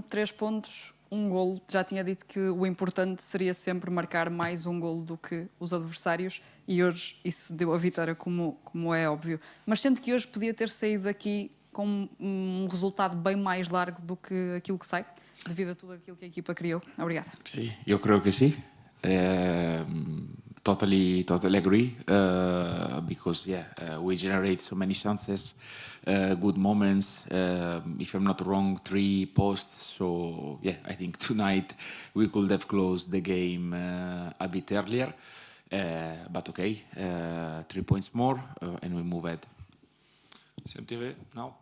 3 pontos, um golo. Já tinha dito que o importante seria sempre marcar mais um golo do que os adversários e hoje isso deu a vitória, como é óbvio. Mas sendo que hoje podia ter saído daqui com um resultado bem mais largo do que aquilo que sai, devido a tudo aquilo que a equipa criou. Obrigada. Sí, yo creo que sí. Totally agree. Because we generate so many chances, good moments. If I'm not wrong, 3 posts. So yeah, I think tonight we could have closed the game a bit earlier. But okay, 3 points more, and we move ahead. CMTV, now.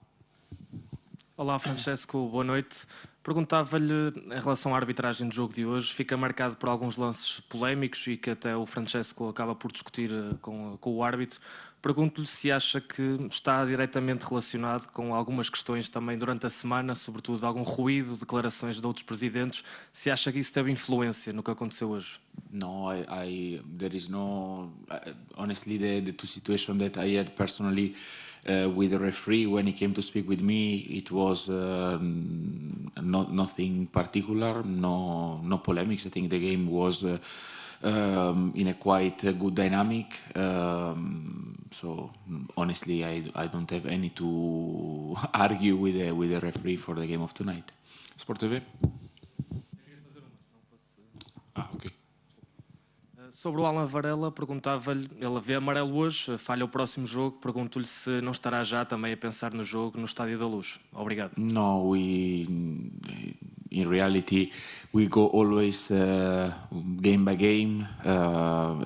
Olá, Francesco, boa noite. Perguntava-lhe, em relação à arbitragem do jogo de hoje, fica marcado por alguns lances polémicos e que até o Francesco acaba por discutir com o árbitro. Pergunto-lhe se acha que está diretamente relacionado com algumas questões também durante a semana, sobretudo algum ruído, declarações de outros presidentes, se acha que isso teve influência no que aconteceu hoje. No, there is no. Honestly, the two situations that I had personally with the referee when he came to speak with me, it was nothing particular, no polemics. I think the game was in a quite good dynamic. So honestly, I don't have any to argue with the referee for the game of tonight. Sport TV. Ok. Sobre o Alan Varela, perguntava-lhe, ele vê amarelo hoje, falha o próximo jogo, pergunto-lhe se não estará já também a pensar no jogo no Estádio da Luz. Obrigado. No, in reality, we go always game by game.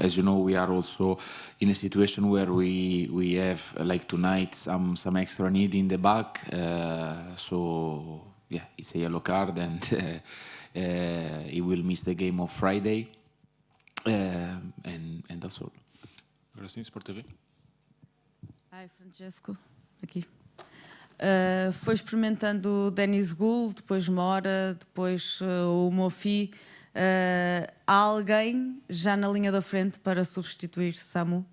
As you know, we are also in a situation where we have, like tonight, some extra need in the back. So yeah, it's a yellow card, and he will miss the game of Friday. And that's all. Agora sim, Sport TV. Hi, Francesco. Aqui. Foi experimentando o Denis Gould, depois Mora, depois o Mofi. Há alguém já na linha da frente para substituir Samu?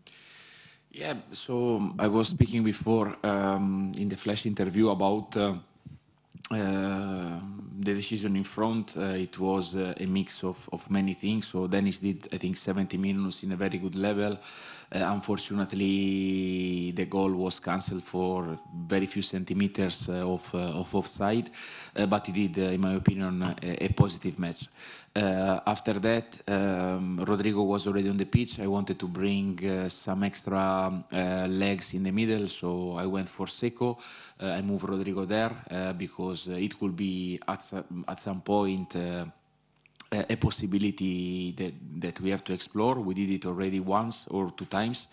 Yeah, so I was speaking before in the flash interview about the decision in front. It was a mix of many things. So Dennis did, I think, 70 minutes in a very good level. Unfortunately, the goal was cancelled for very few centimeters of offside, but he did, in my opinion, a positive match. After that, Rodrigo was already on the pitch. I wanted to bring some extra legs in the middle, so I went for Seco. I moved Rodrigo there because it could be at some point a possibility that we have to explore. We did it already once or 2 times.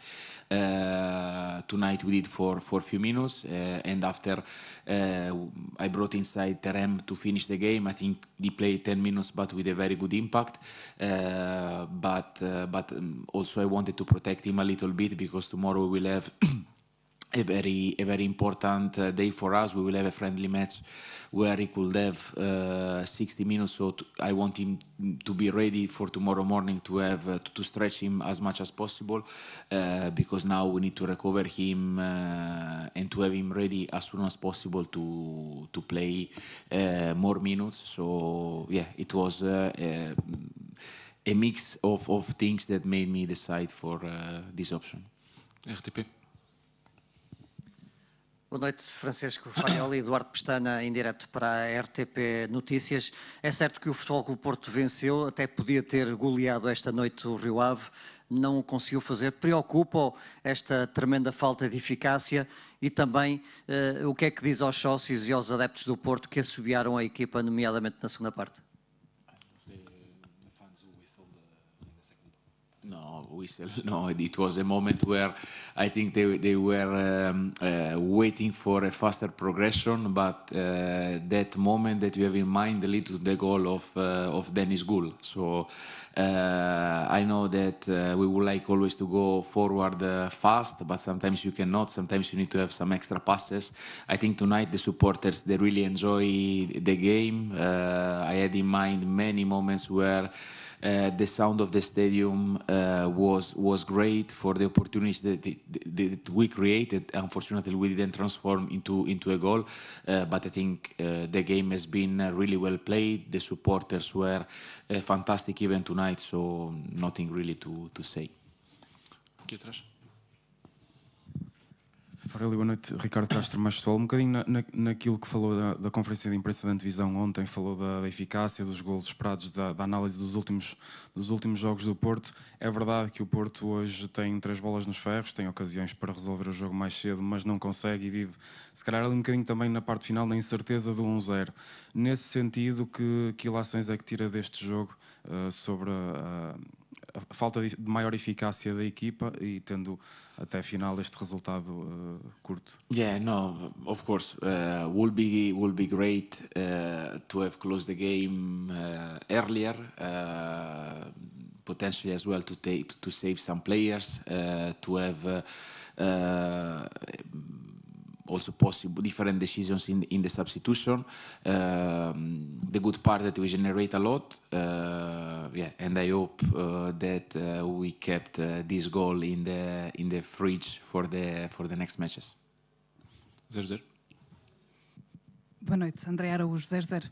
Tonight we did for a few minutes, and after I brought inside Terem to finish the game. I think he played 10 minutes, but with a very good impact. But also I wanted to protect him a little bit because tomorrow we will have a very important day for us. We will have a friendly match where he could have 60 minutes. So I want him to be ready for tomorrow morning to have to stretch him as much as possible because now we need to recover him and to have him ready as soon as possible to play more minutes. So yeah, it was a mix of things that made me decide for this option. RTP. Boa noite, Francisco Farioli, Eduardo Pestana, em direto para a RTP Notícias. É certo que o Futebol Clube Porto venceu, até podia ter goleado esta noite o Rio Ave, não o conseguiu fazer. Preocupa esta tremenda falta de eficácia e também o que é que diz aos sócios e aos adeptos do Porto que assobiaram a equipa, nomeadamente na segunda parte? No, it was a moment where I think they were waiting for a faster progression, but that moment that you have in mind led to the goal of Dennis Gould. So I know that we would like always to go forward fast, but sometimes you cannot. Sometimes you need to have some extra passes. I think tonight the supporters, they really enjoy the game. I had in mind many moments where The sound of the stadium was great for the opportunities that we created. Unfortunately, we didn't transform into a goal, but I think the game has been really well played. The supporters were fantastic even tonight, so nothing really to say. Aqui atrás. Aurélio, boa noite. Ricardo Castro, mais futebol. Um bocadinho naquilo que falou da conferência de imprensa da antevisão ontem, falou da eficácia, dos golos esperados, da análise dos últimos jogos do Porto. É verdade que o Porto hoje tem 3 bolas nos ferros, tem ocasiões para resolver o jogo mais cedo, mas não consegue e vive, se calhar, ali um bocadinho também na parte final, na incerteza do 1-0. Nesse sentido, que ilações é que tira deste jogo sobre a falta de maior eficácia da equipa e tendo até final este resultado curto? Yeah, no, of course, will be great to have closed the game earlier, potentially as well to save some players, to have also possible different decisions in the substitution. The good part that we generate a lot, and I hope that we kept this goal in the fridge for the next matches. 0-0. Boa noite, André Araújo, 0-0.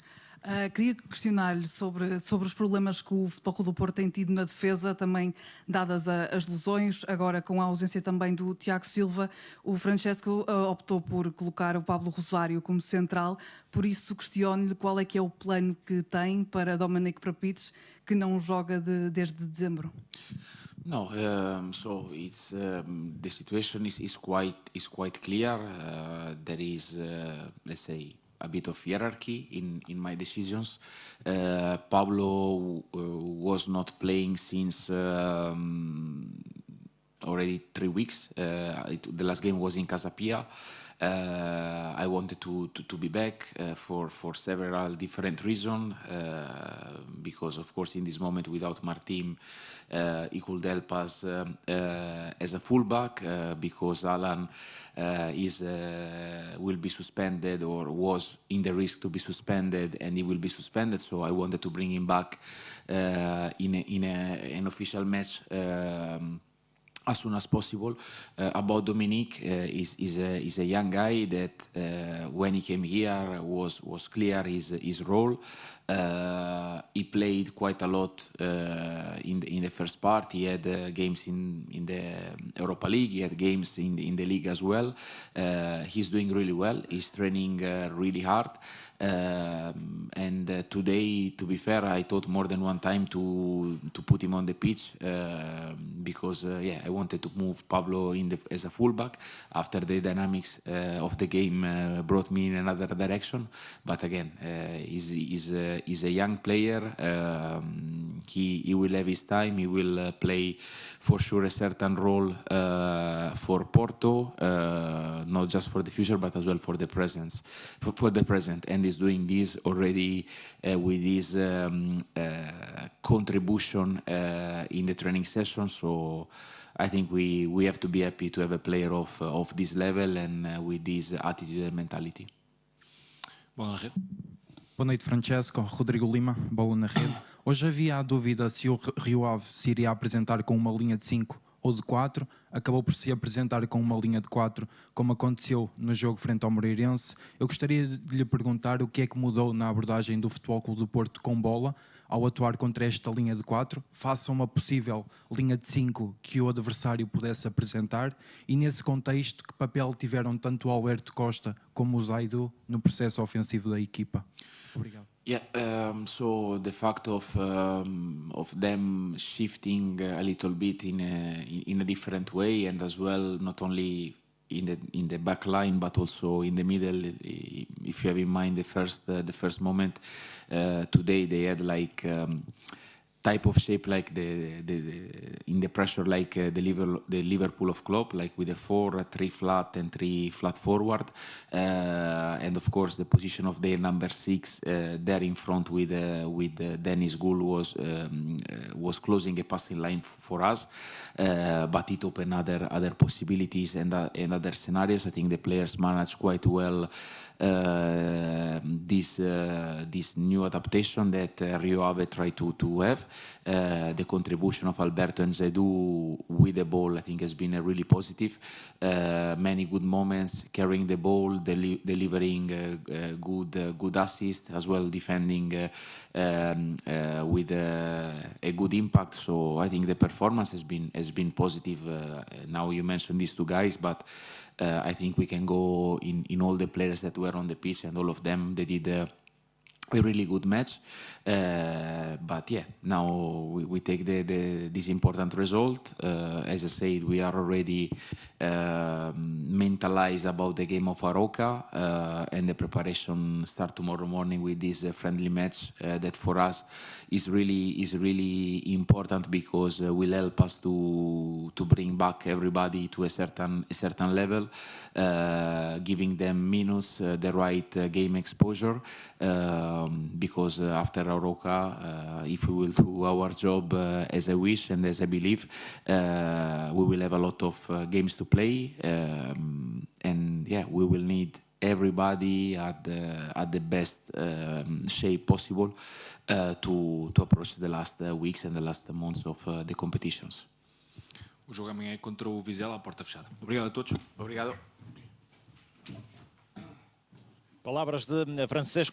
Queria questionar-lhe sobre os problemas que o Futebol Clube do Porto tem tido na defesa, também dadas as lesões, agora com a ausência também do Tiago Silva. O Francesco optou por colocar o Pablo Rosário como central, por isso questiono-lhe qual é que é o plano que tem para Dominic Prapic, que não joga desde dezembro. No, so it's the situation is quite clear. There is, let's say, a bit of hierarchy in my decisions. Pablo was not playing since already 3 weeks. The last game was in Casa Pia. I wanted to be back for several different reasons, because of course in this moment without Martin he could help us as a fullback, because Alan will be suspended or was in the risk to be suspended, and he will be suspended, so I wanted to bring him back in an official match as soon as possible. About Dominic, is a young guy that when he came here was clear his role. He played quite a lot in the first part. He had games in the Europa League. He had games in the league as well. He's doing really well. He's training really hard. And today, to be fair, I thought more than one time to put him on the pitch because I wanted to move Pablo as a fullback after the dynamics of the game brought me in another direction. But again, he's a young player. He will have his time. He will play for sure a certain role for Porto, not just for the future, but as well for the present. And he's doing this already with his contribution in the training session. So I think we have to be happy to have a player of this level and with this attitude and mentality. Bola na rede. Boa noite, Francesco. Rodrigo Lima, bola na rede. Hoje havia a dúvida se o Rio Ave se iria apresentar com uma linha de 5 ou de 4. Acabou por se apresentar com uma linha de 4, como aconteceu no jogo frente ao Moreirense. Eu gostaria de lhe perguntar o que é que mudou na abordagem do Futebol Clube do Porto com bola ao atuar contra esta linha de 4, face a uma possível linha de 5 que o adversário pudesse apresentar, e nesse contexto que papel tiveram tanto o Alberto Costa como o Zaidu no processo ofensivo da equipa? Obrigado. Yeah, so the fact of them shifting a little bit in a different way, and as well not only in the back line but also in the middle. If you have in mind the first moment, today they had like type of shape like in the pressure like the Liverpool of Klopp, like with a 4-3 flat and 3 flat forward, and of course the position of their number 6 there in front with Dennis Gould was closing a passing line for us, but it opened other possibilities and other scenarios. I think the players managed quite well this new adaptation that Rio Ave tried to have. the contribution of Alberto and Zaidu with the ball, I think, has been really positive. Many good moments, carrying the ball, delivering good assist, as well defending with a good impact. So I think the performance has been positive. Now you mentioned these two guys, but I think we can go in all the players that were on the pitch, and all of them, they did a really good match. But yeah, now we take this important result. As I said, we are already mentalized about the game of Aroca, and the preparation start tomorrow morning with this friendly match that for us is really important, because will help us to bring back everybody to a certain level, giving them minutes the right game exposure, because after Aroca, if we will do our job as I wish and as I believe, we will have a lot of games to play, and yeah, we will need everybody at the best shape possible to approach the last weeks and the last months of the competitions. O jogo amanhã é contra o Vizela, à porta fechada. Obrigado a todos. Obrigado. Palavras de Francesco.